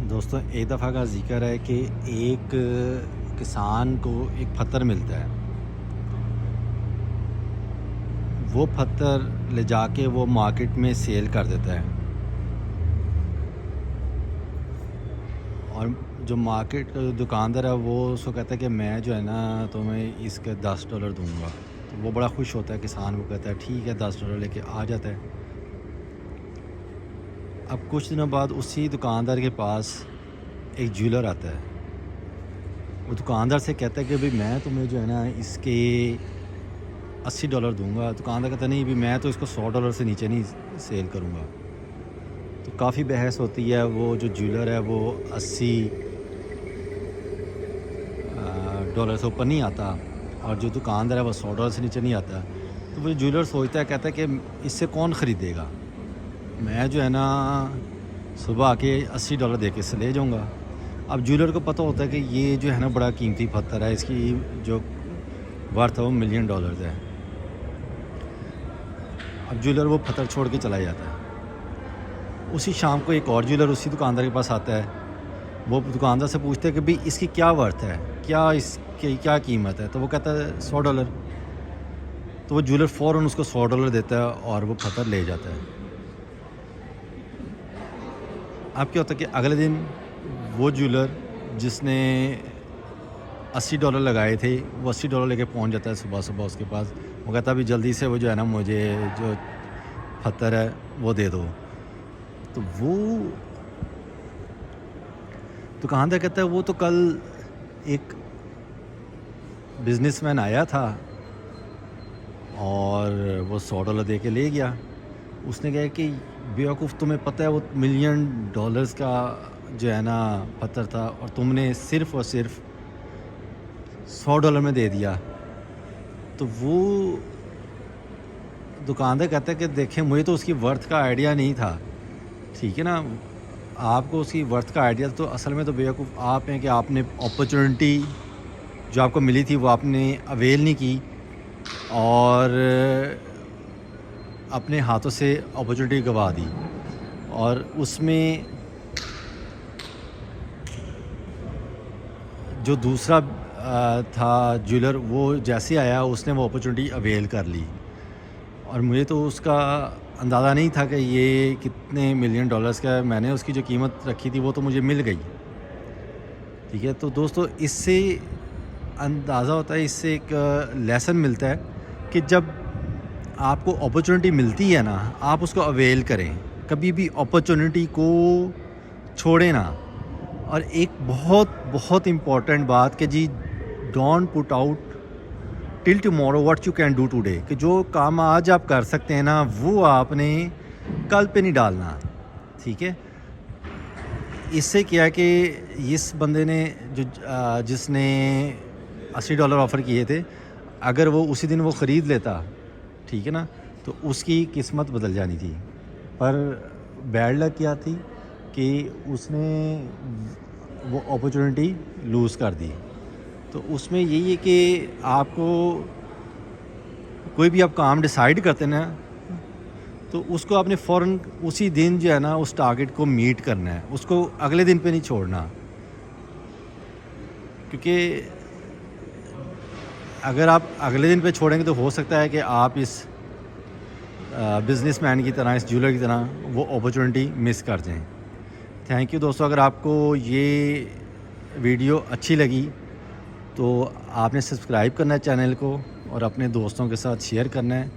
دوستوں ایک دفعہ کا ذکر ہے کہ ایک کسان کو ایک پتھر ملتا ہے. وہ پتھر لے جا کے وہ مارکیٹ میں سیل کر دیتا ہے، اور جو مارکیٹ کا جو دکاندار ہے وہ اس کو کہتا ہے کہ میں جو ہے نا تمہیں اس کے $10 دوں گا. تو وہ بڑا خوش ہوتا ہے کسان، وہ کہتا ہے ٹھیک ہے $10 لے کے آ جاتا ہے. اب کچھ دنوں بعد اسی دکاندار کے پاس ایک جیولر آتا ہے. وہ دکاندار سے کہتا ہے کہ بھئی میں تمہیں جو ہے نا اس کے $80 دوں گا. دکاندار کہتا ہے نہیں بھی میں تو اس کو $100 سے نیچے نہیں سیل کروں گا. تو کافی بحث ہوتی ہے. وہ جو جیولر ہے وہ $80 سے اوپر نہیں آتا، اور جو دکاندار ہے وہ $100 سے نیچے نہیں آتا. تو وہ جیولر سوچتا ہے، کہتا ہے کہ اس سے کون خریدے گا، میں جو ہے نا صبح آ کے $80 دے کے اسے لے جاؤں گا. اب جیولر کو پتہ ہوتا ہے کہ یہ جو ہے نا بڑا قیمتی پتھر ہے، اس کی جو ورتھ ہے وہ $1 ملین ہے. اب جیولر وہ پتھر چھوڑ کے چلا جاتا ہے. اسی شام کو ایک اور جیولر اسی دکاندار کے پاس آتا ہے. وہ دکاندار سے پوچھتا ہے کہ بھئی اس کی کیا ورتھ ہے، کیا اس کی کیا قیمت ہے. تو وہ کہتا ہے $100. تو وہ جیولر فوراً اس کو $100 دیتا ہے اور وہ پتھر لے جاتا ہے. اب کیا ہوتا ہے کہ اگلے دن وہ جیولر جس نے $80 لگائے تھے وہ $80 لے کے پہنچ جاتا ہے صبح اس کے پاس. وہ کہتا ہے ابھی جلدی سے وہ جو ہے نا مجھے جو پتھر ہے وہ دے دو. تو وہ دکاندار کہتا ہے وہ تو کل ایک بزنس مین آیا تھا اور وہ $100 دے کے لے گیا. اس نے کہا کہ بیوقوف تمہیں پتہ ہے وہ $1 ملین کا جو ہے نا پتھر تھا، اور تم نے صرف اور صرف $100 میں دے دیا. تو وہ دکاندار کہتا ہے کہ دیکھیں مجھے تو اس کی ورتھ کا آئیڈیا نہیں تھا، ٹھیک ہے نا، آپ کو اس کی ورتھ کا آئیڈیا تو اصل میں تو بیوقوف آپ ہیں کہ آپ نے اپرچونٹی جو آپ کو ملی تھی وہ آپ نے اویل نہیں کی، اور اپنے ہاتھوں سے اپرچونٹی گوا دی. اور اس میں جو دوسرا تھا جیولر، وہ جیسے آیا اس نے وہ اپرچونٹی اویل کر لی. اور مجھے تو اس کا اندازہ نہیں تھا کہ یہ کتنے $1 ملین کا ہے. میں نے اس کی جو قیمت رکھی تھی وہ تو مجھے مل گئی. ٹھیک ہے، تو دوستو اس سے اندازہ ہوتا ہے، اس سے ایک لیسن ملتا ہے کہ جب آپ کو اپرچونٹی ملتی ہے نا آپ اس کو اویل کریں، کبھی بھی اپرچونٹی کو چھوڑیں نا. اور ایک بہت بہت امپورٹنٹ بات کہ جی don't put out till tomorrow what you can do today, کہ جو کام آج آپ کر سکتے ہیں نا وہ آپ نے کل پہ نہیں ڈالنا. ٹھیک ہے، اس سے کیا ہے کہ اس بندے نے جس نے $80 آفر کیے تھے، اگر وہ اسی دن وہ خرید لیتا، ٹھیک ہے نا، تو اس کی قسمت بدل جانی تھی. پر بیڈ لک کیا تھی کہ اس نے وہ اپرچونٹی لوز کر دی. تو اس میں یہی ہے کہ آپ کو کوئی بھی آپ کام ڈیسائیڈ کرتے ہیں نا تو اس کو آپ نے فوراً اسی دن جو ہے نا اس ٹارگٹ کو میٹ کرنا ہے، اس کو اگلے دن پہ نہیں چھوڑنا. کیونکہ اگر آپ اگلے دن پہ چھوڑیں گے تو ہو سکتا ہے کہ آپ اس بزنس مین کی طرح، اس جیولر کی طرح وہ اپرچونٹی مس کر جائیں. تھینک یو دوستو. اگر آپ کو یہ ویڈیو اچھی لگی تو آپ نے سبسکرائب کرنا ہے چینل کو، اور اپنے دوستوں کے ساتھ شیئر کرنا ہے.